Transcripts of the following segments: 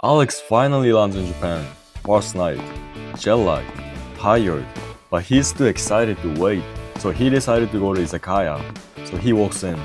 Alex finally lands in Japan. First night. Jet lag. Tired. But he's too excited to wait. So he decided to go to izakaya. So he walks in.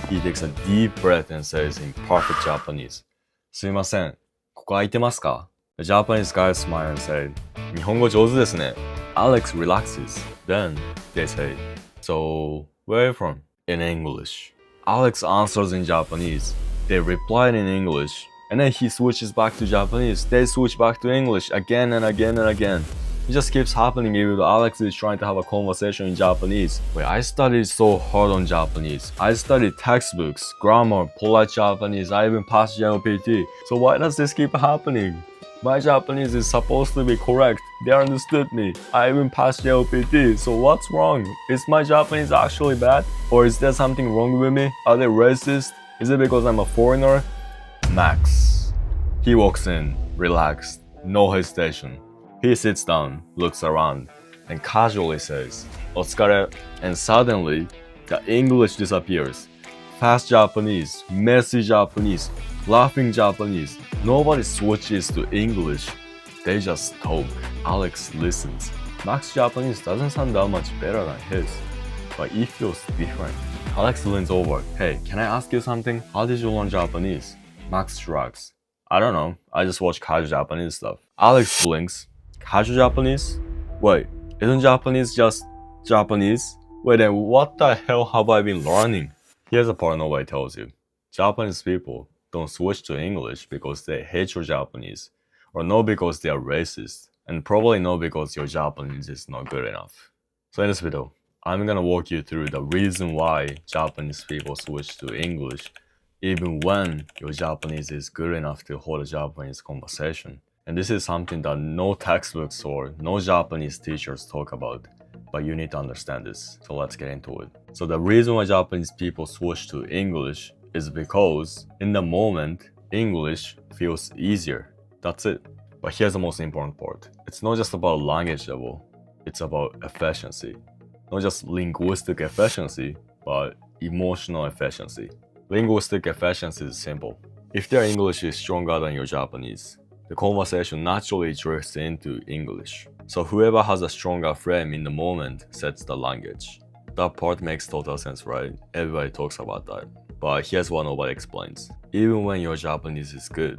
He takes a deep breath and says in perfect Japanese, すいません。ここ空いてますか? The Japanese guy smiled and said, 日本語上手ですね. Alex relaxes. Then they say, so where are you from? In English. Alex answers in Japanese. They replied in English. And then he switches back to Japanese. They switch back to English again and again and again. It just keeps happening even though Alex is trying to have a conversation in Japanese. Wait, I studied so hard on Japanese. I studied textbooks, grammar, polite Japanese. I even passed JLPT. So why does this keep happening? My Japanese is supposed to be correct. They understood me. I even passed JLPT. So what's wrong? Is my Japanese actually bad? Or is there something wrong with me? Are they racist? Is it because I'm a foreigner? Max. He walks in, relaxed, no hesitation. He sits down, looks around, and casually says, お疲れ, and suddenly, the English disappears. Fast Japanese, messy Japanese, laughing Japanese. Nobody switches to English. They just talk. Alex listens. Max's Japanese doesn't sound that much better than his, but it feels different. Alex leans over. Hey, can I ask you something? How did you learn Japanese? Max shrugs. I don't know. I just watch casual Japanese stuff. Alex blinks. Casual Japanese? Wait, isn't Japanese just Japanese? Wait, then what the hell have I been learning? Here's the part nobody tells you. Japanese people don't switch to English because they hate your Japanese, or not because they are racist, and probably not because your Japanese is not good enough. So in this video, I'm gonna walk you through the reason why Japanese people switch to English even when your Japanese is good enough to hold a Japanese conversation. And this is something that no textbooks or no Japanese teachers talk about, but you need to understand this. So let's get into it. So the reason why Japanese people switch to English is because in the moment, English feels easier. That's it. But here's the most important part. It's not just about language level, it's about efficiency. Not just linguistic efficiency, but emotional efficiency. Linguistic efficiency is simple. If their English is stronger than your Japanese, the conversation naturally drifts into English. So whoever has a stronger frame in the moment sets the language. That part makes total sense, right? Everybody talks about that. But here's what nobody explains. Even when your Japanese is good,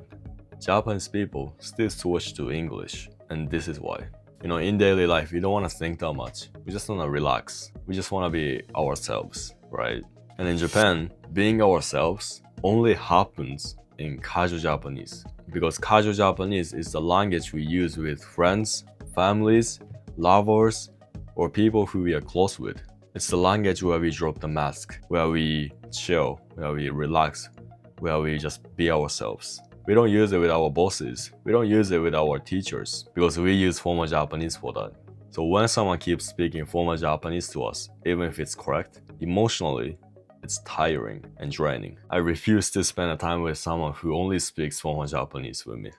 Japanese people still switch to English. And this is why. In daily life, we don't want to think that much. We just want to relax. We just want to be ourselves, right? And in Japan, being ourselves only happens in casual Japanese. Because casual Japanese is the language we use with friends, families, lovers, or people who we are close with. It's the language where we drop the mask, where we chill, where we relax, where we just be ourselves. We don't use it with our bosses. We don't use it with our teachers because we use formal Japanese for that. So when someone keeps speaking formal Japanese to us, even if it's correct, emotionally, it's tiring and draining. I refuse to spend a time with someone who only speaks formal Japanese with me.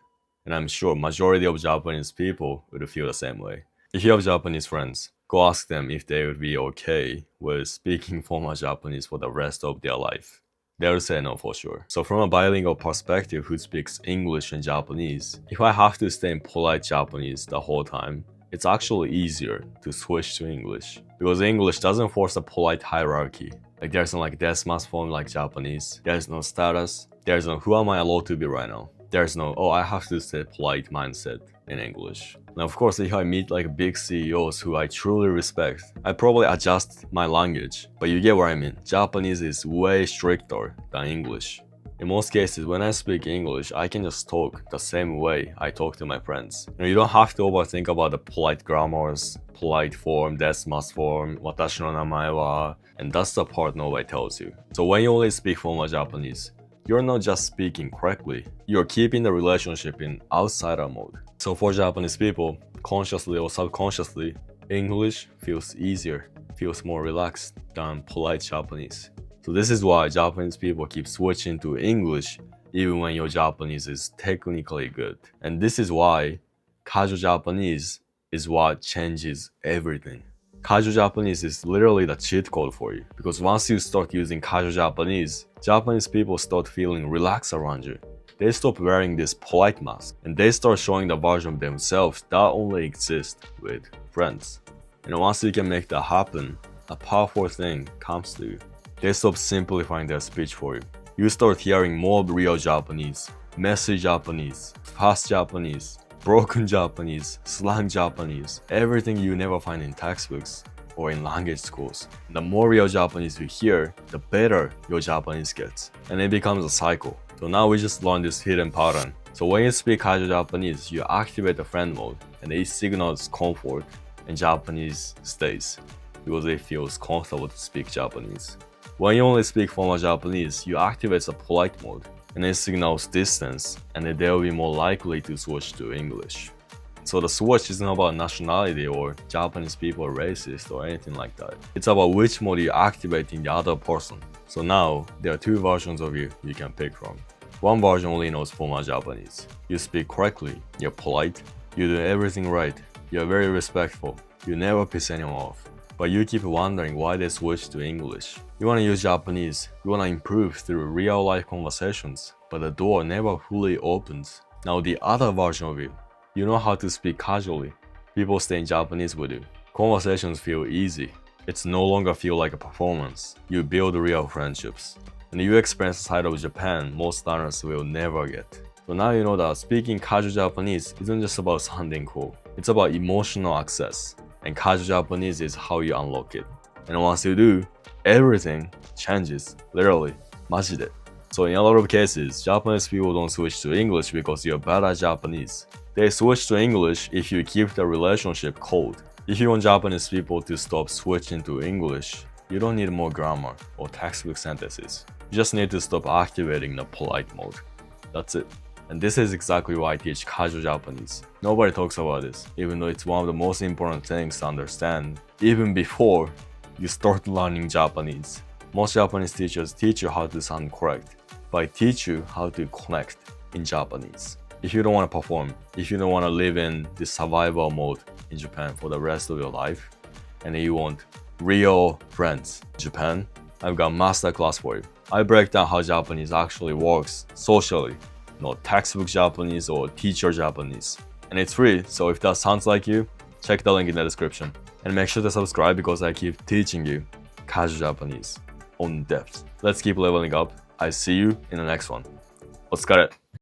And I'm sure majority of Japanese people would feel the same way. If you have Japanese friends, go ask them if they would be okay with speaking formal Japanese for the rest of their life. They'll say no for sure. So from a bilingual perspective who speaks English and Japanese, if I have to stay in polite Japanese the whole time, it's actually easier to switch to English. Because English doesn't force a polite hierarchy. Like there's no desu form like Japanese. There's no status. There's no who am I allowed to be right now. There's no I have to stay polite mindset in English. Now of course if I meet big CEOs who I truly respect, I probably adjust my language. But you get what I mean. Japanese is way stricter than English. In most cases, when I speak English, I can just talk the same way I talk to my friends. You don't have to overthink about the polite grammars, polite form, desu form, watashi no namae wa, and that's the part nobody tells you. So when you only speak formal Japanese, you're not just speaking correctly, you're keeping the relationship in outsider mode. So for Japanese people, consciously or subconsciously, English feels easier, feels more relaxed than polite Japanese. So this is why Japanese people keep switching to English even when your Japanese is technically good. And this is why casual Japanese is what changes everything. Casual Japanese is literally the cheat code for you. Because once you start using casual Japanese, Japanese people start feeling relaxed around you. they stop wearing this polite mask and they start showing the version of themselves that only exists with friends. And once you can make that happen, a powerful thing comes to you. They stop simplifying their speech for you. You start hearing more real Japanese, messy Japanese, fast Japanese, broken Japanese, slang Japanese, everything you never find in textbooks or in language schools. The more real Japanese you hear, the better your Japanese gets. And it becomes a cycle. So now we just learned this hidden pattern. So when you speak casual Japanese, you activate the friend mode and it signals comfort and Japanese stays because it feels comfortable to speak Japanese. When you only speak formal Japanese, you activate the polite mode and it signals distance and they will be more likely to switch to English. So the switch isn't about nationality or Japanese people are racist or anything like that. It's about which mode you activate in the other person. So now, there are two versions of you can pick from. One version only knows formal Japanese. You speak correctly, you're polite, you do everything right, you're very respectful, you never piss anyone off. But you keep wondering why they switched to English. You want to use Japanese, you want to improve through real life conversations, but the door never fully opens. Now the other version of you know how to speak casually. People stay in Japanese with you. Conversations feel easy. It's no longer feel like a performance. You build real friendships. And you experience a side of Japan most learners will never get. So now you know that speaking casual Japanese isn't just about sounding cool. It's about emotional access. And casual Japanese is how you unlock it. And once you do, everything changes. Literally. マジで. So in a lot of cases, Japanese people don't switch to English because you're bad at Japanese. They switch to English if you keep the relationship cold. If you want Japanese people to stop switching to English, you don't need more grammar or textbook sentences. You just need to stop activating the polite mode. That's it. And this is exactly why I teach casual Japanese. Nobody talks about this, even though it's one of the most important things to understand, even before you start learning Japanese. Most Japanese teachers teach you how to sound correct, but I teach you how to connect in Japanese. If you don't want to perform, if you don't want to live in this survival mode in Japan for the rest of your life, and you want real friends in Japan, I've got a master class for you. I break down how Japanese actually works socially, not textbook Japanese or teacher Japanese. And it's free, so if that sounds like you, check the link in the description. And make sure to subscribe because I keep teaching you casual Japanese on depth. Let's keep leveling up. I see you in the next one. お疲れ.